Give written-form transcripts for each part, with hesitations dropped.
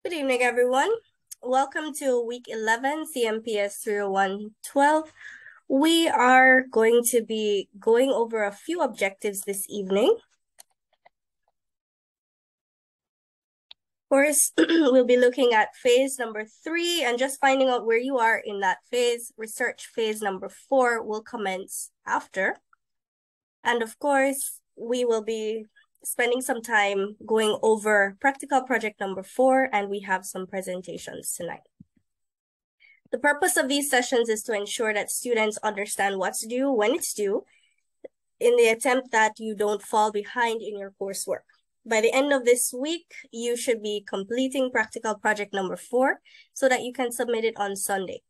Good evening, everyone. Welcome to week 11, Cmps3012. We are going to be going over a few objectives this evening. Of course, we'll be looking at phase number 3 and just finding out where you are in that phase. Research phase number 4 will commence after. And of course, we will be spending some time going over practical project number 4, and we have some presentations tonight. The purpose of these sessions is to ensure that students understand what's due when it's due in the attempt that you don't fall behind in your coursework. By the end of this week, you should be completing practical project number 4 so that you can submit it on Sunday.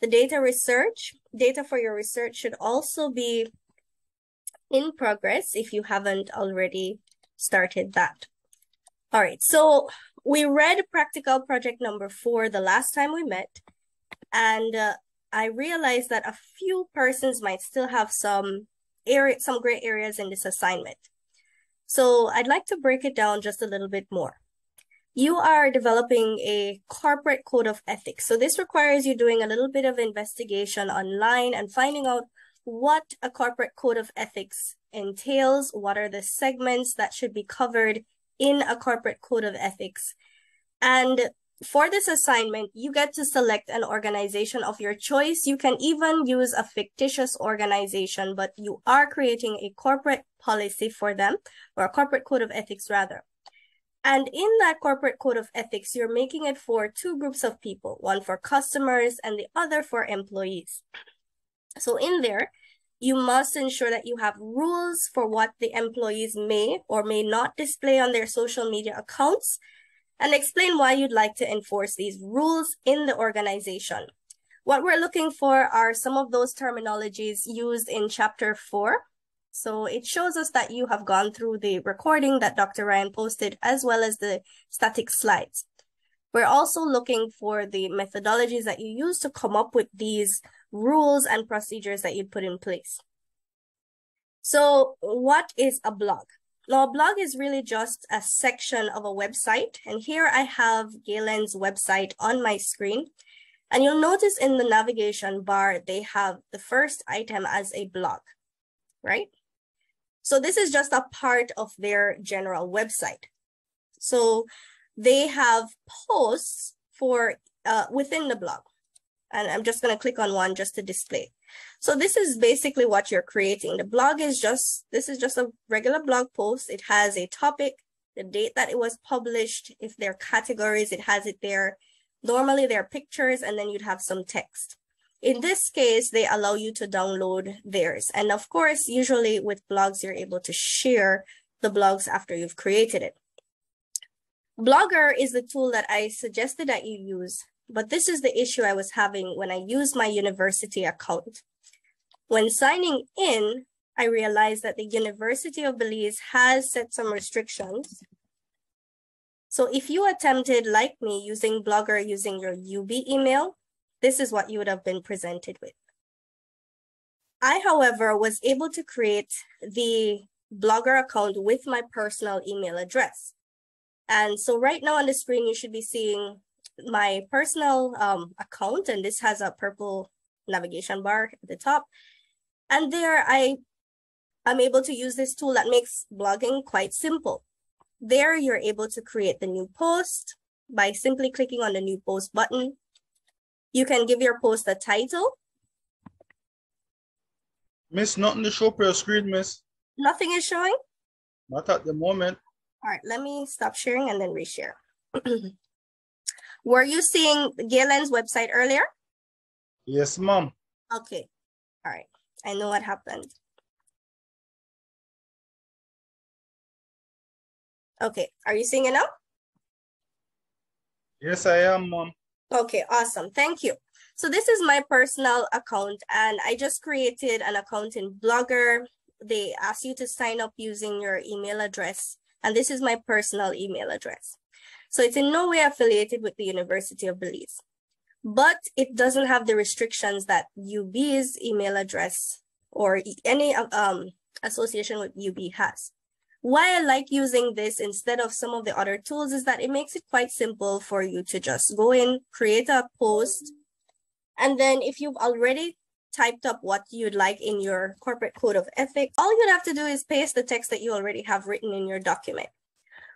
The data for your research should also be in progress if you haven't already started that. All right, so we read practical project number 4 the last time we met, and I realized that a few persons might still have some gray areas in this assignment. So I'd like to break it down just a little bit more. You are developing a corporate code of ethics. So this requires you doing a little bit of investigation online and finding out what a corporate code of ethics entails, what are the segments that should be covered in a corporate code of ethics. And for this assignment, you get to select an organization of your choice. You can even use a fictitious organization, but you are creating a corporate policy for them, or a corporate code of ethics rather. And in that corporate code of ethics, you're making it for two groups of people, one for customers and the other for employees. So in there, you must ensure that you have rules for what the employees may or may not display on their social media accounts, and explain why you'd like to enforce these rules in the organization. What we're looking for are some of those terminologies used in chapter 4. So it shows us that you have gone through the recording that Dr. Ryan posted, as well as the static slides. We're also looking for the methodologies that you use to come up with these rules and procedures that you put in place. So what is a blog? Now, a blog is really just a section of a website. And here I have La-Dene's website on my screen. And you'll notice in the navigation bar, they have the first item as a blog, right? So this is just a part of their general website. So they have posts for within the blog. And I'm just going to click on one just to display. So this is basically what you're creating. The blog is this is just a regular blog post. It has a topic, the date that it was published. If there are categories, it has it there. Normally there are pictures, and then you'd have some text. In this case, they allow you to download theirs. And of course, usually with blogs, you're able to share the blogs after you've created it. Blogger is the tool that I suggested that you use. But this is the issue I was having when I used my university account. When signing in, I realized that the University of Belize has set some restrictions. So if you attempted, like me, using Blogger using your UB email, this is what you would have been presented with. I, however, was able to create the Blogger account with my personal email address. And so right now on the screen, you should be seeing my personal account, and this has a purple navigation bar at the top. And there I'm able to use this tool that makes blogging quite simple. There you're able to create the new post by simply clicking on the new post button. You can give your post a title. Miss, nothing to show for your screen, miss. Nothing is showing? Not at the moment. All right, let me stop sharing and then reshare. Were you seeing La-Dene's website earlier? Yes, ma'am. Okay. All right. I know what happened. Okay. Are you seeing it now? Yes, I am, ma'am. Okay, awesome. Thank you. So this is my personal account, and I just created an account in Blogger. They ask you to sign up using your email address, and this is my personal email address. So it's in no way affiliated with the University of Belize, but it doesn't have the restrictions that UB's email address or any association with UB has. Why I like using this instead of some of the other tools is that it makes it quite simple for you to just go in, create a post, and then if you've already typed up what you'd like in your corporate code of ethics, all you'd have to do is paste the text that you already have written in your document.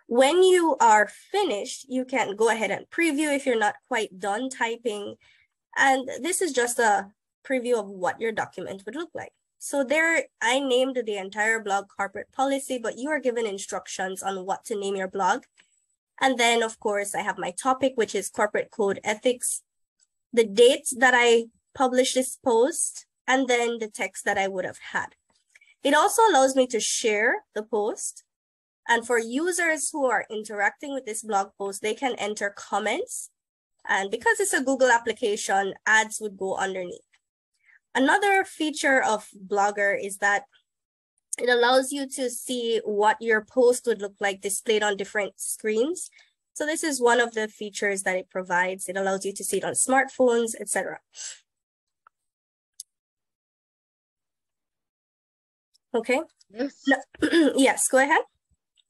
When you are finished, you can go ahead and preview if you're not quite done typing. And this is just a preview of what your document would look like. So there, I named the entire blog corporate policy, but you are given instructions on what to name your blog. And then, of course, I have my topic, which is corporate code ethics, the date that I published this post, and then the text that I would have had. It also allows me to share the post. And for users who are interacting with this blog post, they can enter comments. And because it's a Google application, ads would go underneath. Another feature of Blogger is that it allows you to see what your post would look like displayed on different screens. So this is one of the features that it provides. It allows you to see it on smartphones, etc. Okay. Yes. No. Yes, go ahead.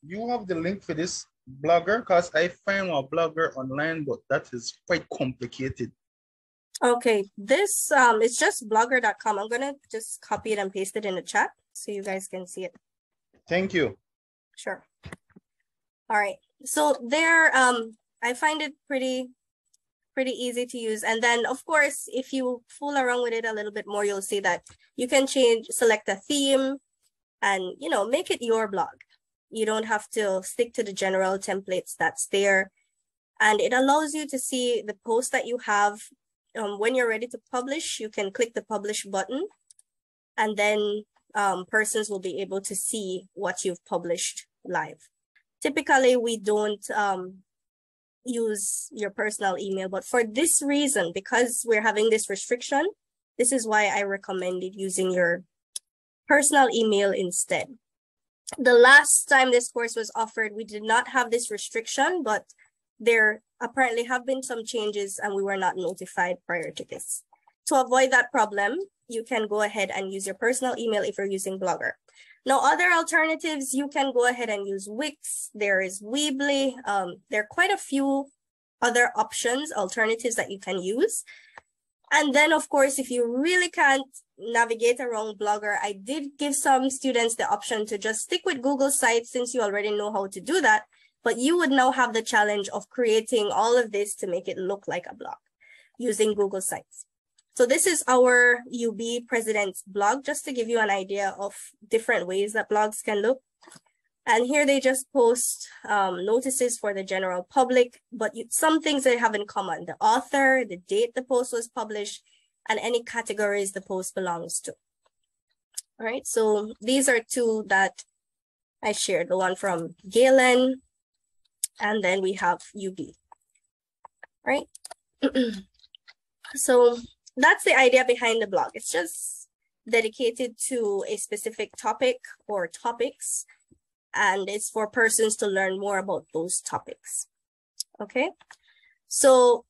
You have the link for this Blogger, because I found a Blogger online, but that is quite complicated. Okay, this it's just blogger.com. I'm gonna just copy it and paste it in the chat so you guys can see it. Thank you. Sure. All right. So there, I find it pretty easy to use. And then of course, if you fool around with it a little bit more, you'll see that you can select a theme and, you know, make it your blog. You don't have to stick to the general templates that's there. And it allows you to see the post that you have. When you're ready to publish, you can click the publish button, and then persons will be able to see what you've published live. Typically, we don't use your personal email, but for this reason, because we're having this restriction, this is why I recommended using your personal email instead. The last time this course was offered, we did not have this restriction, but there apparently have been some changes and we were not notified prior to this. To avoid that problem, you can go ahead and use your personal email if you're using Blogger. Now, other alternatives, you can go ahead and use Wix. There is Weebly. There are quite a few other options, alternatives that you can use. And then, of course, if you really can't navigate around Blogger, I did give some students the option to just stick with Google Sites since you already know how to do that. But you would now have the challenge of creating all of this to make it look like a blog using Google Sites. So this is our UB president's blog, just to give you an idea of different ways that blogs can look. And here they just post notices for the general public, but some things they have in common: the author, the date the post was published, and any categories the post belongs to. All right, so these are two that I shared, the one from Galen, and then we have UB, right? So that's the idea behind the blog. It's just dedicated to a specific topic or topics, and it's for persons to learn more about those topics. Okay, so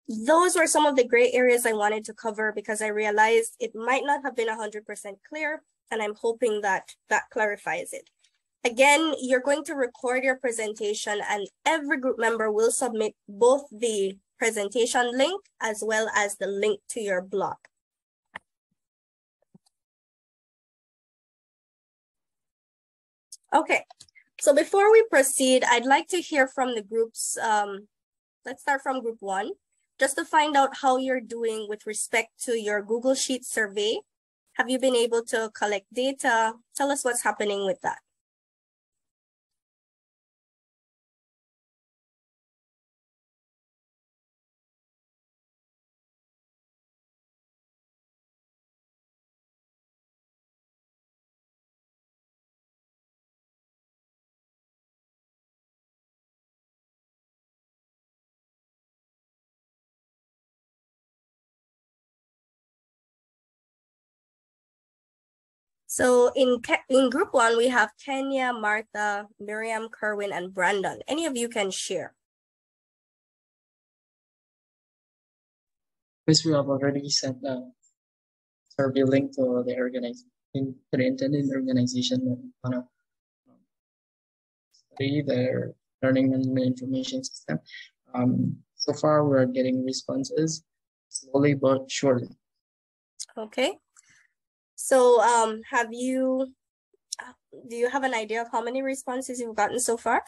those were some of the gray areas I wanted to cover because I realized it might not have been 100% clear, and I'm hoping that that clarifies it. Again, you're going to record your presentation, and every group member will submit both the presentation link as well as the link to your blog. Okay, so before we proceed, I'd like to hear from the groups. Let's start from group 1, just to find out how you're doing with respect to your Google Sheets survey. Have you been able to collect data? Tell us what's happening with that. So in group 1, we have Kenya, Martha, Miriam, Kerwin, and Brandon. Any of you can share. Because we have already sent a survey link to the intended organization that want to their learning management information system. So far, we're getting responses slowly but surely. Okay. So do you have an idea of how many responses you've gotten so far?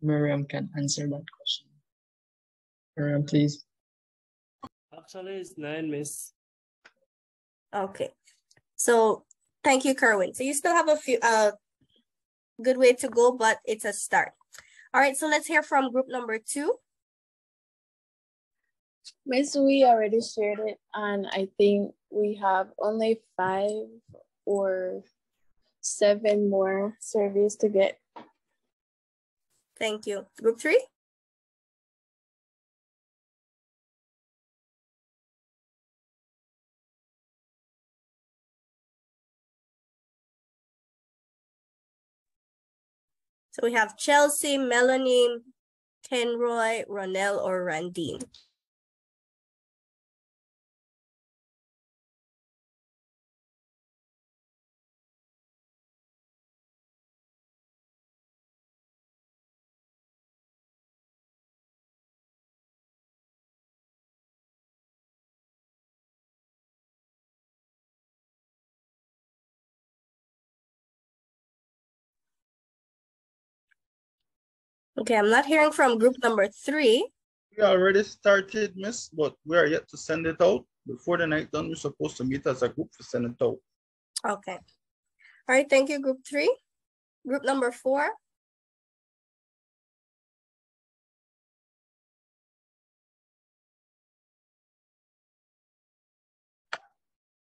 Miriam can answer that question. Miriam, please. Actually, it's 9, Miss. Okay. So thank you, Kerwin. So you still have a few good way to go, but it's a start. All right, so let's hear from group number 2. Miss, we already shared it, and I think we have only 5 or 7 more surveys to get. Thank you. Group 3? So we have Chelsea, Melanie, Kenroy, Ronell, or La-Dene. Okay, I'm not hearing from group number 3. We already started, Miss, but we are yet to send it out. Before the night done, we're supposed to meet as a group to send it out. Okay. All right, thank you, group 3. Group number 4.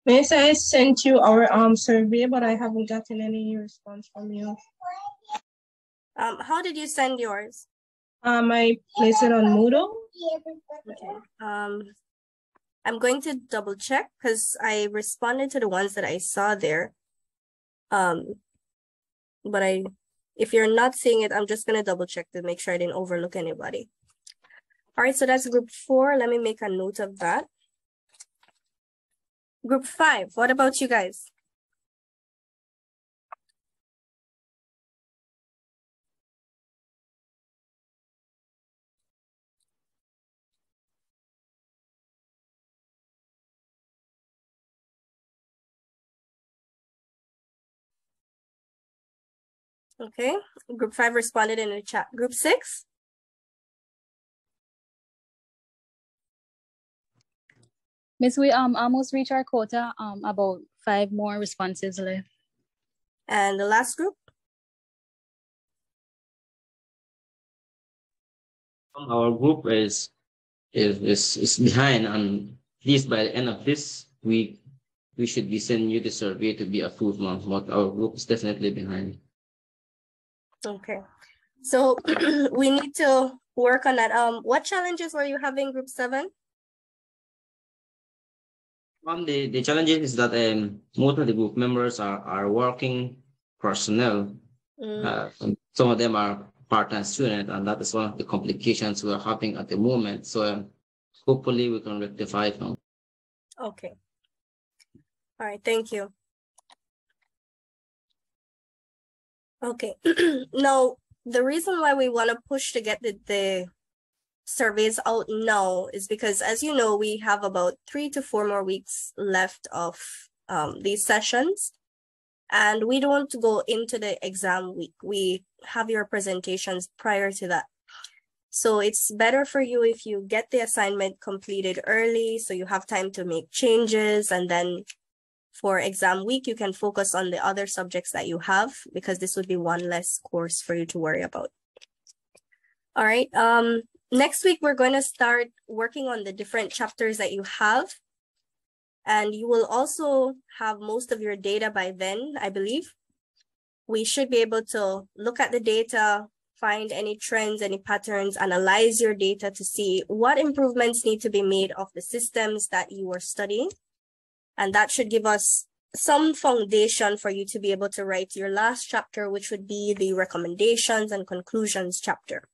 Miss, I sent you our survey, but I haven't gotten any response from you. How did you send yours? I placed it on Moodle. Okay. I'm going to double check because I responded to the ones that I saw there. But if you're not seeing it, I'm just gonna double check to make sure I didn't overlook anybody. All right, so that's group 4. Let me make a note of that. Group 5, what about you guys? Okay, group 5 responded in the chat. Group 6? Miss, we almost reached our quota, about 5 more responses left. And the last group? Our group is behind, and at least by the end of this week, we should be sending you the survey to be approved, but our group is definitely behind. Okay, so we need to work on that. What challenges were you having, group 7? The challenges is that most of the group members are working personnel. Some of them are part-time students, and that is one of the complications we are having at the moment. So hopefully we can rectify it now. Okay. All right, thank you. Okay, now the reason why we want to push to get the surveys out now is because, as you know, we have about 3 to 4 more weeks left of these sessions, and we don't go into the exam week. We have your presentations prior to that. So it's better for you if you get the assignment completed early so you have time to make changes, and then for exam week, you can focus on the other subjects that you have, because this would be one less course for you to worry about. All right. Next week, we're going to start working on the different chapters that you have. And you will also have most of your data by then, I believe. We should be able to look at the data, find any trends, any patterns, analyze your data to see what improvements need to be made of the systems that you are studying. And that should give us some foundation for you to be able to write your last chapter, which would be the recommendations and conclusions chapter.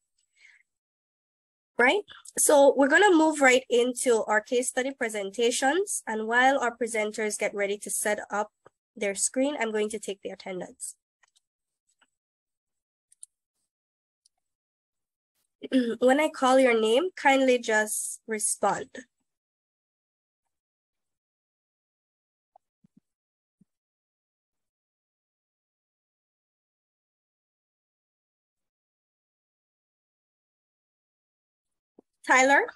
Right? So we're going to move right into our case study presentations. And while our presenters get ready to set up their screen, I'm going to take the attendance. When I call your name, kindly just respond. Tyler?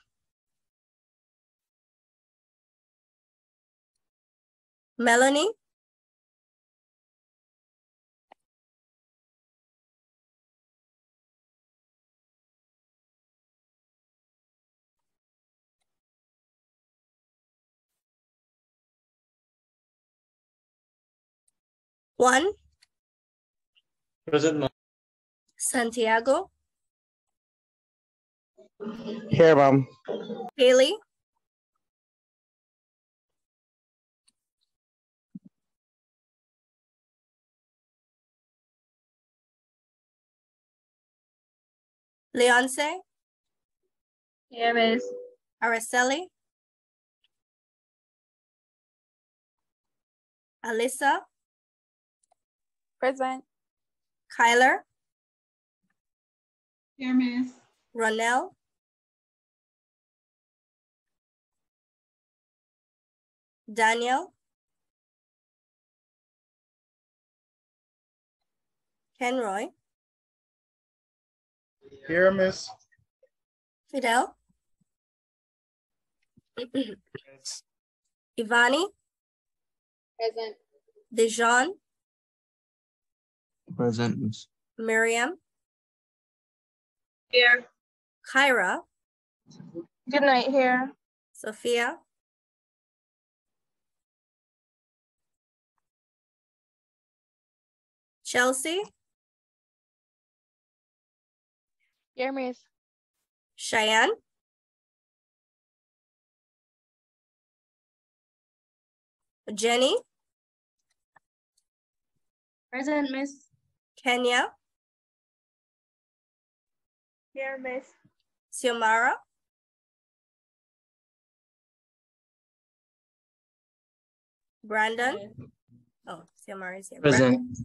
Melanie? Juan? Present, ma'am. Santiago? Here, ma'am. Haley? Leonce? Here, Miss. Araceli? Alyssa? Present. Kyler? Here, Miss. Ronell? Daniel? Kenroy? Here, Miss. Fidel? Ivani? Present. Dejan? Present, Miss. Miriam? Here. Kyra? Good night, here. Sophia? Chelsea? Here, Miss. Cheyenne? Jenny? Present, Miss. Kenya? Here, Miss. Xiomara? Brandon? Oh, Xiomara is here. Present.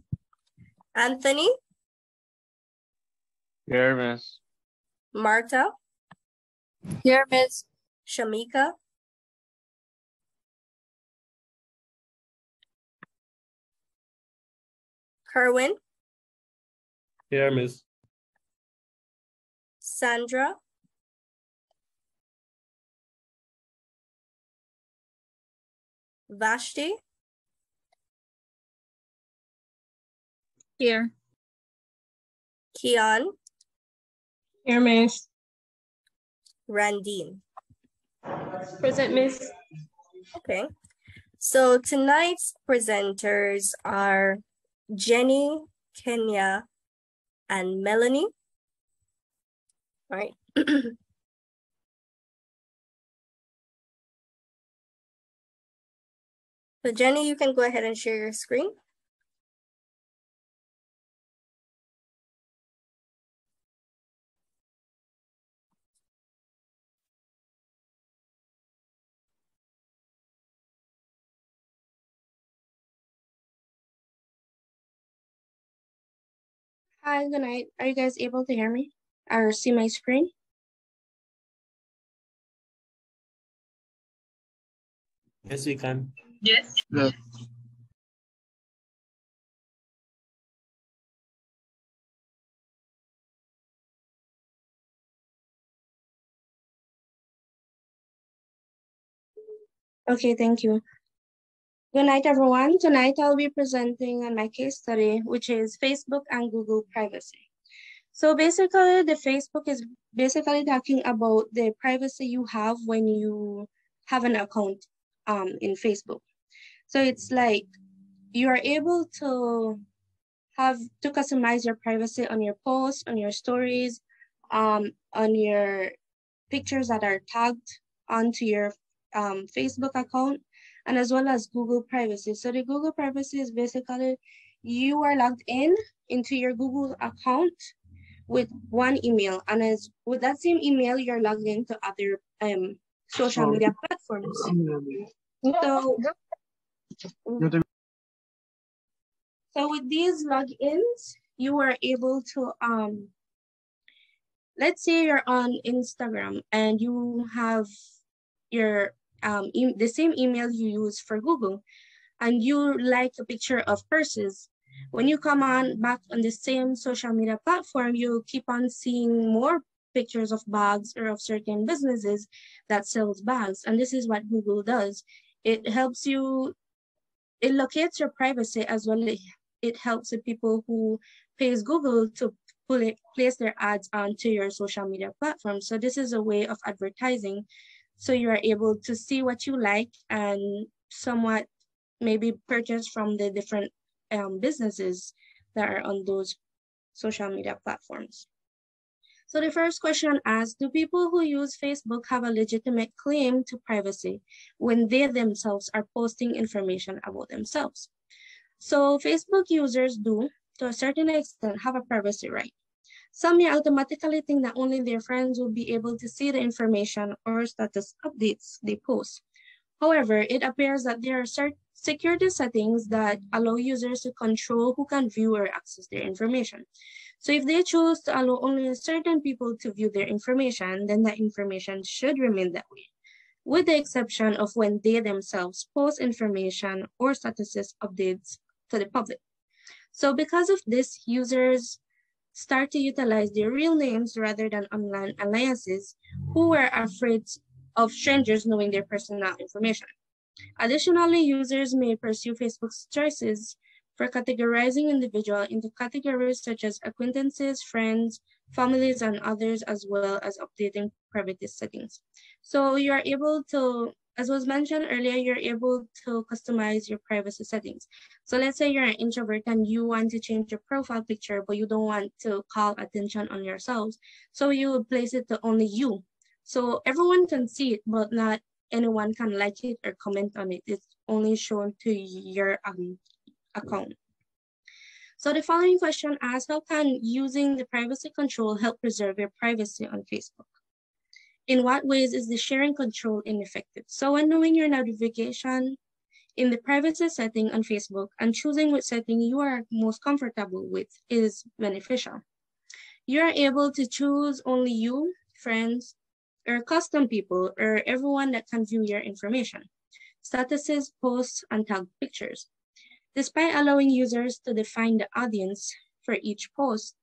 Anthony? Here, Miss. Marta? Here, Miss. Shamika? Kerwin? Here, Miss. Sandra? Vashti? Here. Kian? Here, Miss. Randine? Present, Miss. Okay. So tonight's presenters are Jenny, Kenya, and Melanie. All right. So Jenny, you can go ahead and share your screen. Hi, good night. Are you guys able to hear me or see my screen? Yes, we can. Yes. Yes. Okay, thank you. Good night, everyone. Tonight I'll be presenting on my case study, which is Facebook and Google privacy. So basically, the Facebook is basically talking about the privacy you have when you have an account in Facebook. So it's like you are able to customize your privacy on your posts, on your stories, on your pictures that are tagged onto your Facebook account, and as well as Google privacy. So the Google privacy is basically you are logged into your Google account with one email, and as with that same email, you're logged into other social media platforms. So So with these logins, you are able to, let's say you're on Instagram and you have your the same email you use for Google, and you like a picture of purses. When you come on back on the same social media platform, you keep on seeing more pictures of bags or of certain businesses that sells bags. And this is what Google does. It helps you, it locates your privacy as well. It helps the people who pays Google to place their ads onto your social media platform. So this is a way of advertising. So you are able to see what you like and somewhat maybe purchase from the different businesses that are on those social media platforms. So the first question asks, do people who use Facebook have a legitimate claim to privacy when they themselves are posting information about themselves? So Facebook users do, to a certain extent, have a privacy right. Some may automatically think that only their friends will be able to see the information or status updates they post. However, it appears that there are security settings that allow users to control who can view or access their information. So if they choose to allow only certain people to view their information, then that information should remain that way, with the exception of when they themselves post information or statuses updates to the public. So because of this, users start to utilize their real names rather than online aliases who were afraid of strangers knowing their personal information. Additionally, users may pursue Facebook's choices for categorizing individuals into categories such as acquaintances, friends, families, and others, as well as updating privacy settings. So you are able to, as was mentioned earlier, you're able to customize your privacy settings. So let's say you're an introvert and you want to change your profile picture, but you don't want to call attention on yourselves. So you would place it to only you. So everyone can see it, but not anyone can like it or comment on it. It's only shown to your account. So the following question asks, how can using the privacy control help preserve your privacy on Facebook? In what ways is the sharing control ineffective? So when knowing your notification in the privacy setting on Facebook and choosing which setting you are most comfortable with is beneficial. You are able to choose only you, friends, or custom people, or everyone that can view your information, statuses, posts, and tagged pictures. Despite allowing users to define the audience for each post,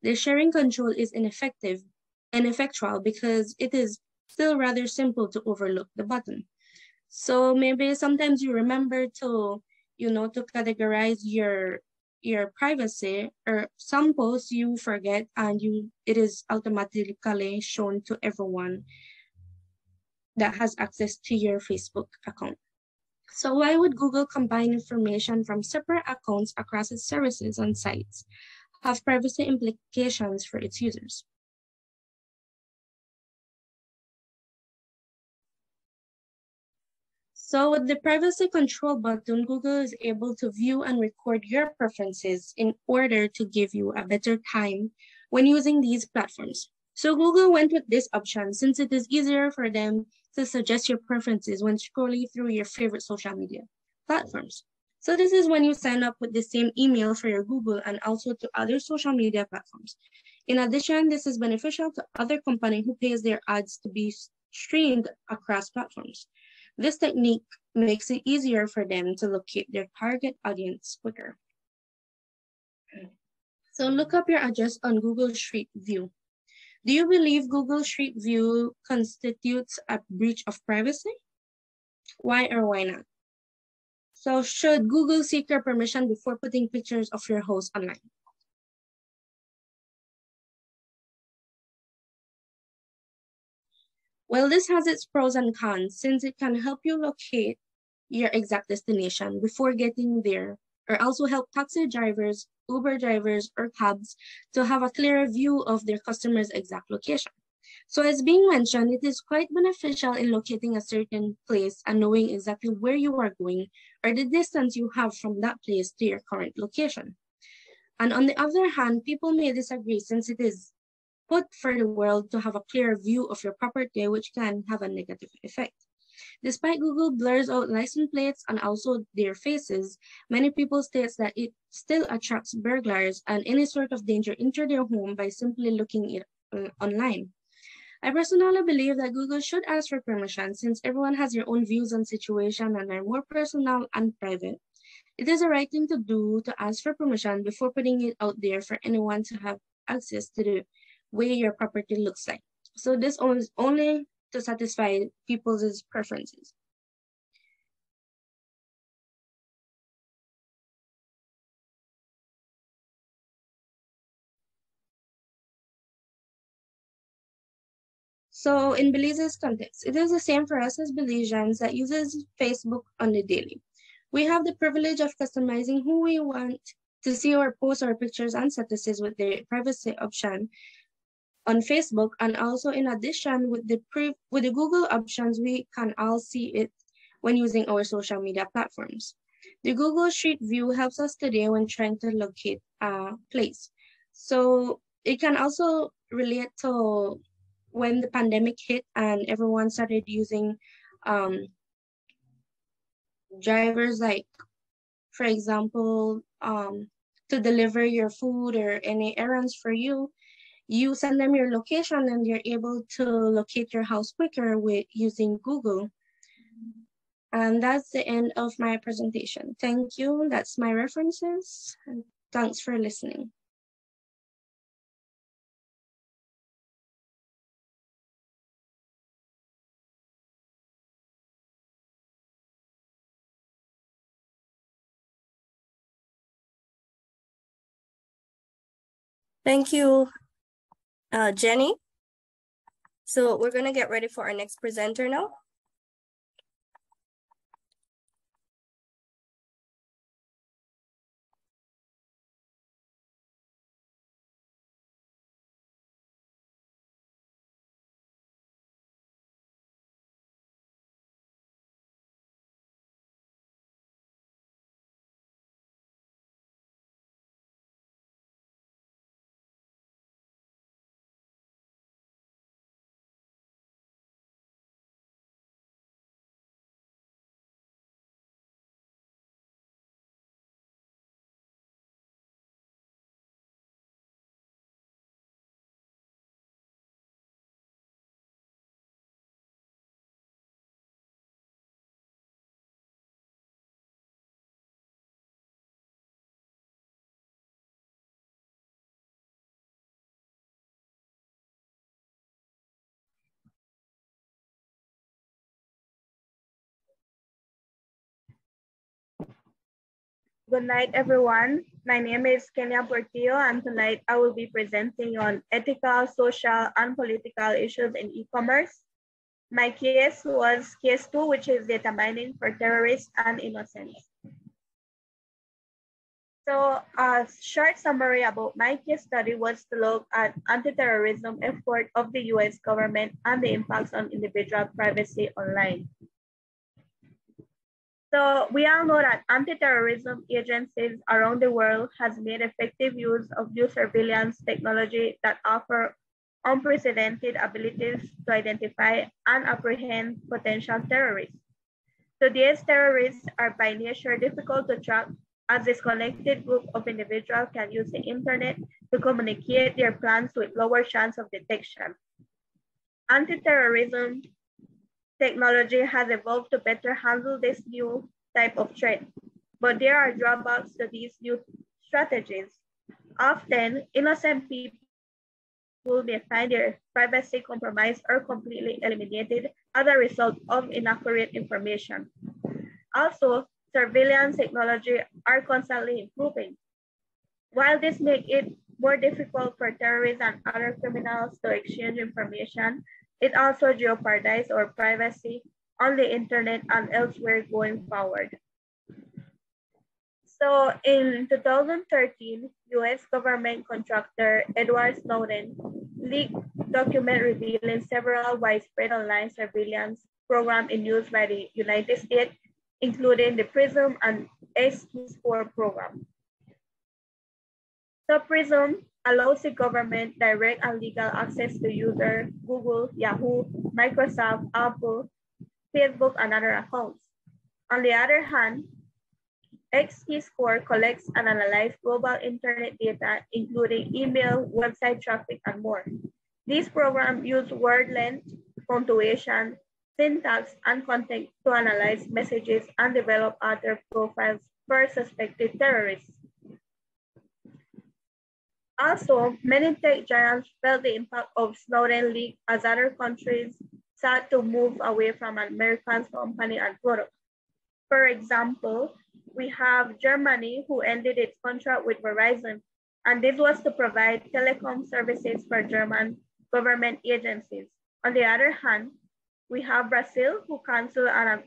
the sharing control is ineffectual because it is still rather simple to overlook the button. So maybe sometimes you remember to, to categorize your privacy, or some posts you forget and it is automatically shown to everyone that has access to your Facebook account. So why would Google combine information from separate accounts across its services and sites have privacy implications for its users? So with the privacy control button, Google is able to view and record your preferences in order to give you a better time when using these platforms. So Google went with this option since it is easier for them to suggest your preferences when scrolling through your favorite social media platforms. So this is when you sign up with the same email for your Google and also to other social media platforms. In addition, this is beneficial to other companies who pays their ads to be streamed across platforms. This technique makes it easier for them to locate their target audience quicker. So look up your address on Google Street View. Do you believe Google Street View constitutes a breach of privacy? Why or why not? So should Google seek your permission before putting pictures of your host online? Well, this has its pros and cons since it can help you locate your exact destination before getting there, or also help taxi drivers, Uber drivers, or cabs to have a clearer view of their customer's exact location. So as being mentioned, it is quite beneficial in locating a certain place and knowing exactly where you are going or the distance you have from that place to your current location. And on the other hand, people may disagree since it is put for the world to have a clear view of your property, which can have a negative effect. Despite Google blurs out license plates and also their faces, many people state that it still attracts burglars and any sort of danger into their home by simply looking it online. I personally believe that Google should ask for permission since everyone has their own views on situation and are more personal and private. It is the right thing to do to ask for permission before putting it out there for anyone to have access to the way your property looks like. So this is only to satisfy people's preferences. So in Belize's context, it is the same for us as Belizeans that uses Facebook on the daily. We have the privilege of customizing who we want to see or post our pictures and statuses with the privacy option on Facebook, and also in addition with the Google options, we can all see it when using our social media platforms. The Google Street View helps us today when trying to locate a place. So it can also relate to when the pandemic hit and everyone started using drivers, like, for example, to deliver your food or any errands for you. You send them your location and they're able to locate your house quicker with using Google. And that's the end of my presentation. Thank you. That's my references. And thanks for listening. Thank you, Jenny. So we're gonna get ready for our next presenter now. Good night, everyone. My name is Cmps3012, and tonight I will be presenting on ethical, social, and political issues in e-commerce. My case was case 2, which is data mining for terrorists and innocents. So a short summary about my case study was to look at anti-terrorism effort of the US government and the impacts on individual privacy online. So we all know that anti-terrorism agencies around the world has made effective use of new surveillance technology that offer unprecedented abilities to identify and apprehend potential terrorists. Today's terrorists are by nature difficult to track, as this collected group of individuals can use the internet to communicate their plans with lower chance of detection. Anti-terrorism technology has evolved to better handle this new type of threat, but there are drawbacks to these new strategies. Often, innocent people may find their privacy compromised or completely eliminated as a result of inaccurate information. Also, surveillance technology are constantly improving. While this makes it more difficult for terrorists and other criminals to exchange information, it also jeopardizes our privacy on the internet and elsewhere going forward. So in 2013, US government contractor Edward Snowden leaked document revealing several widespread online surveillance programs in use by the United States, including the PRISM and OS2.1 program. So PRISM allows the government direct and legal access to users, Google, Yahoo, Microsoft, Apple, Facebook, and other accounts. On the other hand, XKeyscore collects and analyzes global internet data, including email, website traffic, and more. These programs use word length, punctuation, syntax, and content to analyze messages and develop other profiles for suspected terrorists. Also, many tech giants felt the impact of Snowden leak as other countries sought to move away from American company and product. For example, we have Germany, who ended its contract with Verizon, and this was to provide telecom services for German government agencies. On the other hand, we have Brazil, who canceled an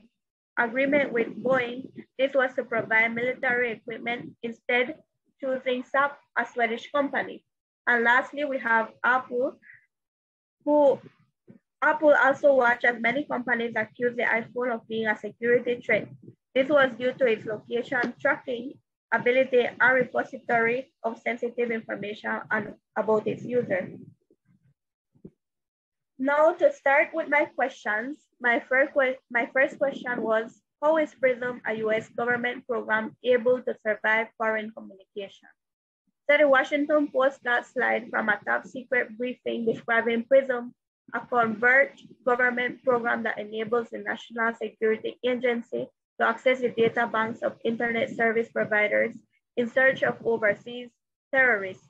agreement with Boeing. This was to provide military equipment, instead choosing SAP, a Swedish company. And lastly, we have Apple, who Apple also watched as many companies accused the iPhone of being a security threat. This was due to its location tracking ability and repository of sensitive information about its users. Now, to start with my questions, my first question was, how is PRISM, a US government program, able to survive foreign communication? So the Washington Post got slide from a top secret briefing describing PRISM, a covert government program that enables the National Security Agency to access the data banks of internet service providers in search of overseas terrorists.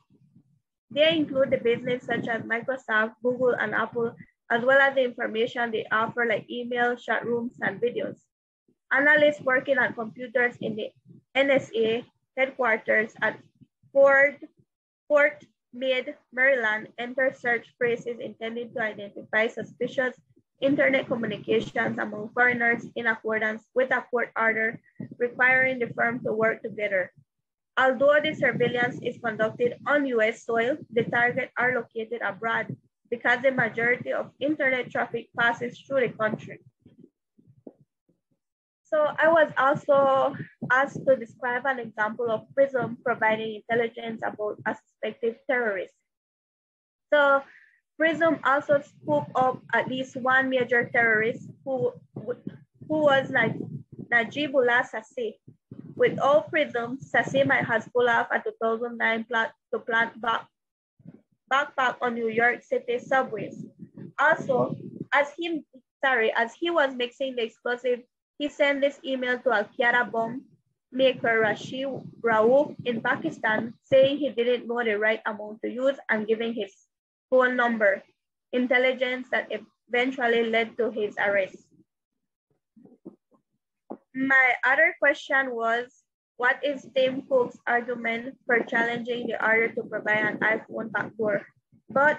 They include the business such as Microsoft, Google, and Apple, as well as the information they offer like email, chat rooms, and videos. Analysts working on computers in the NSA headquarters at Fort Meade, Maryland, enter search phrases intended to identify suspicious internet communications among foreigners in accordance with a court order requiring the firm to work together. Although the surveillance is conducted on US soil, the targets are located abroad because the majority of internet traffic passes through the country. So I was also asked to describe an example of PRISM providing intelligence about a suspected terrorist. So PRISM also spoke of at least one major terrorist who was like Najibullah Sassi. Without PRISM, Sassi might have pulled off a 2009 plot to plant backpack on New York City subways. Also, as he was mixing the explosive, he sent this email to Al-Qaeda bomb maker Rashid Rauf in Pakistan, saying he didn't know the right amount to use and giving his phone number, intelligence that eventually led to his arrest. My other question was, what is Tim Cook's argument for challenging the order to provide an iPhone backdoor? But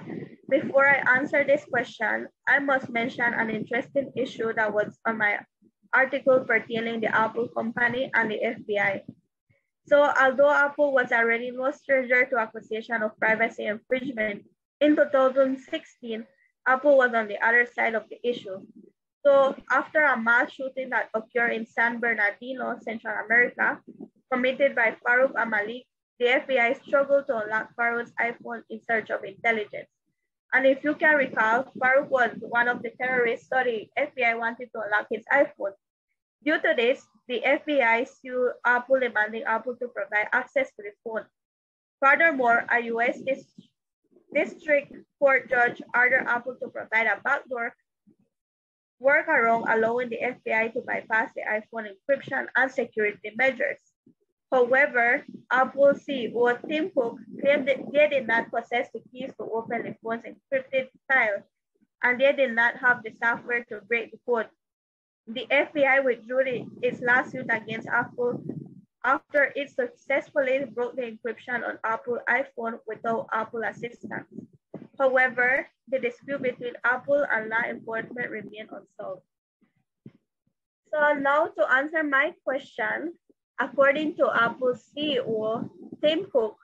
before I answer this question, I must mention an interesting issue that was on my article pertaining the Apple company and the FBI. So although Apple was already no stranger to accusation of privacy infringement, in 2016, Apple was on the other side of the issue. So after a mass shooting that occurred in San Bernardino, Central America, committed by Farouk Amalik, the FBI struggled to unlock Farouk's iPhone in search of intelligence. And if you can recall, Farouk was one of the terrorists, so the FBI wanted to unlock his iPhone. Due to this, the FBI sued Apple, demanding Apple to provide access to the phone. Furthermore, a US district court judge ordered Apple to provide a backdoor workaround allowing the FBI to bypass the iPhone encryption and security measures. However, Apple CEO Tim Cook claimed that they did not possess the keys to open the phone's encrypted file, and they did not have the software to break the code. The FBI withdrew its lawsuit against Apple after it successfully broke the encryption on Apple iPhone without Apple assistance. However, the dispute between Apple and law enforcement remained unsolved. So now to answer my question, according to Apple's CEO, Tim Cook,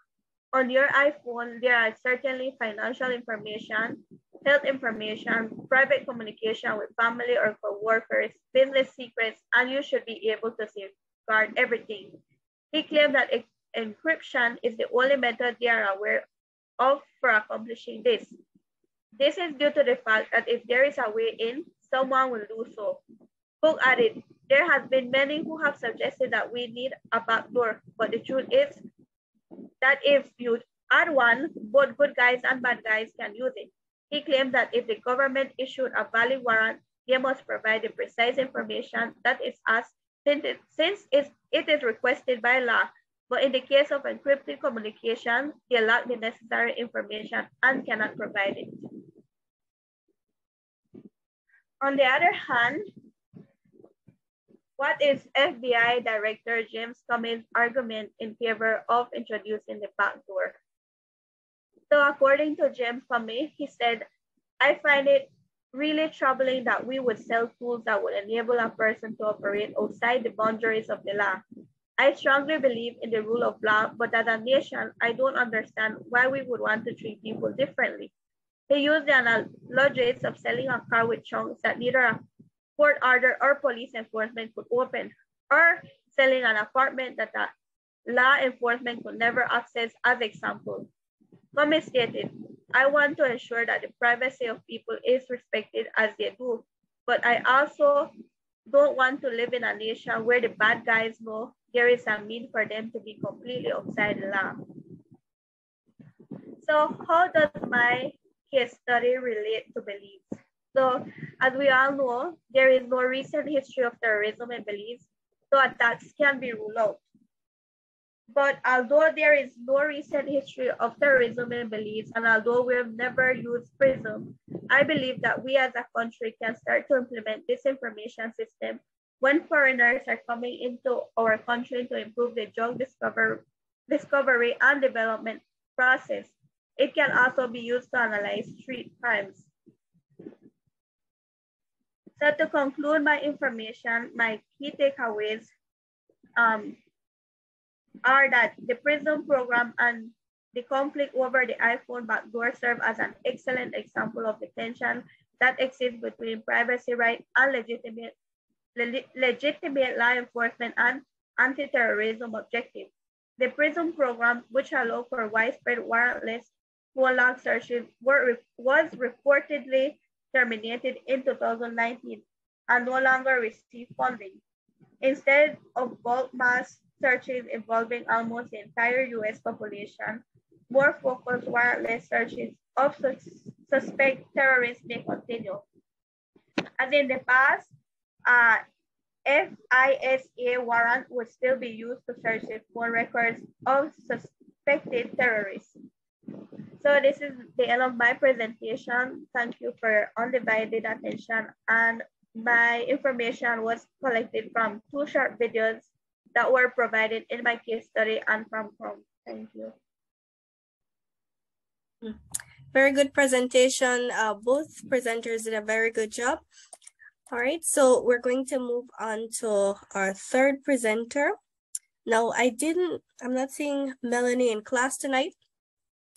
on your iPhone, there are certainly financial information, health information, private communication with family or coworkers, business secrets, and you should be able to safeguard everything. He claimed that encryption is the only method they are aware of for accomplishing this. This is due to the fact that if there is a way in, someone will do so. Book added, there has been many who have suggested that we need a backdoor, but the truth is that if you add one, both good guys and bad guys can use it. He claimed that if the government issued a valid warrant, they must provide the precise information that is asked since it is requested by law. But in the case of encrypted communication, they lack the necessary information and cannot provide it. On the other hand, what is FBI Director James Comey's argument in favor of introducing the backdoor? So according to James Comey, he said, I find it really troubling that we would sell tools that would enable a person to operate outside the boundaries of the law. I strongly believe in the rule of law, but as a nation, I don't understand why we would want to treat people differently. He used the analogies of selling a car with trunks that neither a court order or police enforcement could open, or selling an apartment that law enforcement could never access as example. Comey stated, I want to ensure that the privacy of people is respected as they do, but I also don't want to live in a nation where the bad guys know there is a mean for them to be completely outside the law. So how does my case study relate to beliefs? So as we all know, there is no recent history of terrorism and beliefs, so attacks can be ruled out. But although there is no recent history of terrorism and beliefs, and although we have never used PRISM, I believe that we as a country can start to implement this information system when foreigners are coming into our country to improve the drug discovery and development process. It can also be used to analyze street crimes. So to conclude my information, my key takeaways are that the PRISM program and the conflict over the iPhone backdoor serve as an excellent example of the tension that exists between privacy rights and legitimate law enforcement and anti-terrorism objectives. The PRISM program, which allowed for widespread warrantless phone searches, was reportedly terminated in 2019 and no longer received funding. Instead of bulk mass searches involving almost the entire US population, more focused wireless searches of suspect terrorists may continue. As in the past, FISA warrant would still be used to search the phone records of suspected terrorists. So this is the end of my presentation. Thank you for your undivided attention. And my information was collected from 2 short videos that were provided in my case study and from Chrome. Thank you. Very good presentation. Both presenters did a very good job. All right, so we're going to move on to our third presenter. Now, I'm not seeing Melanie in class tonight,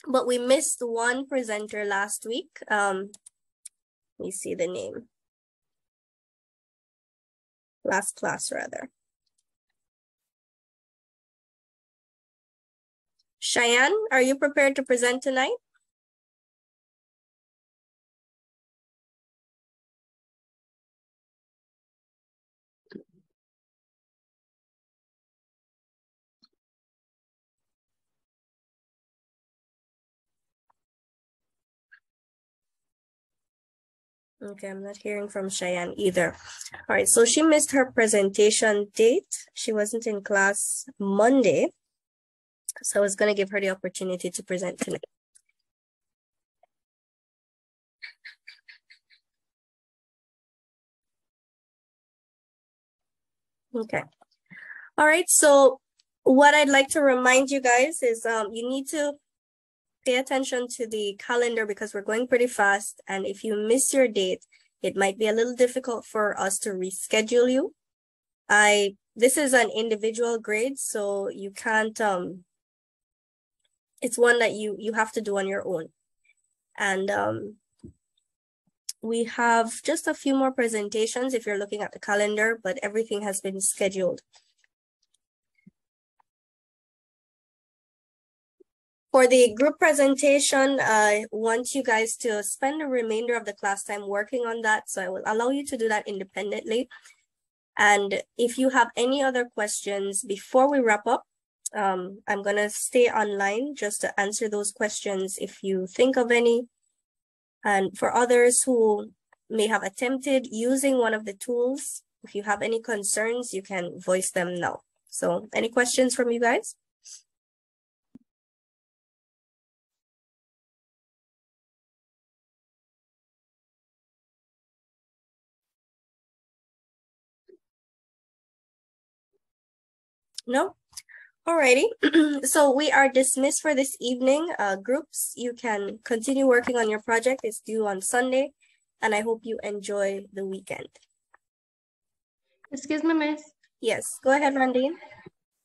but we missed one presenter last week. Let me see the name. Last class, rather. Cheyenne, are you prepared to present tonight? Okay, I'm not hearing from Cheyenne either. All right, so she missed her presentation date. She wasn't in class Monday. So I was going to give her the opportunity to present tonight. Okay. All right, so what I'd like to remind you guys is you need to pay attention to the calendar because we're going pretty fast. And if you miss your date, it might be a little difficult for us to reschedule you. This is an individual grade, so you can't, it's one that you have to do on your own. And we have just a few more presentations if you're looking at the calendar, but everything has been scheduled. For the group presentation, I want you guys to spend the remainder of the class time working on that. So I will allow you to do that independently. And if you have any other questions before we wrap up, I'm gonna stay online just to answer those questions if you think of any. And for others who may have attempted using one of the tools, if you have any concerns, you can voice them now. So any questions from you guys? No? Alrighty. So we are dismissed for this evening. Groups, you can continue working on your project. It's due on Sunday, and I hope you enjoy the weekend. Excuse me, Miss. Yes, go ahead, Randine.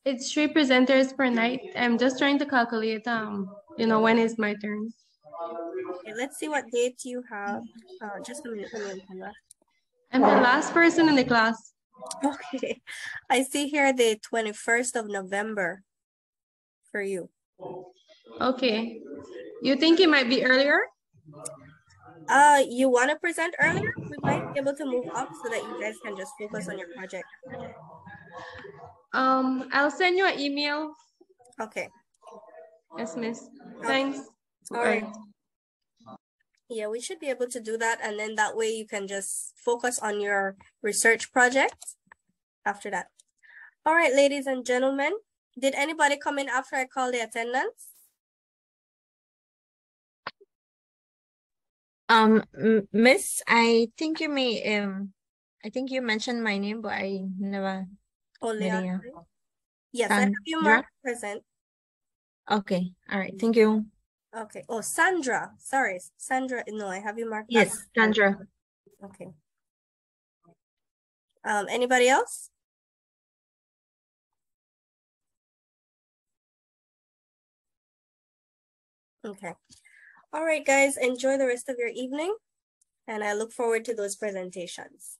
It's 3 presenters per night. I'm just trying to calculate, when is my turn. Okay, let's see what date you have. Just a minute. I'm the last person in the class. Okay, I see here the 21st of November for you. Okay. You think it might be earlier? You want to present earlier? We might be able to move up so that you guys can just focus on your project. I'll send you an email. Okay. Yes, Miss. Okay. Thanks. All right. Yeah, we should be able to do that. And then that way you can just focus on your research project after that. All right, ladies and gentlemen, did anybody come in after I called the attendance? Miss, I think you may I think you mentioned my name, but I never. Oh, Leandro. Yes, I have you marked present. Okay, all right, thank you. Okay. Oh, Sandra. Sorry, Sandra. No, I have you marked. Yes, Sandra. Okay. Anybody else? Okay. All right, guys, enjoy the rest of your evening, and I look forward to those presentations.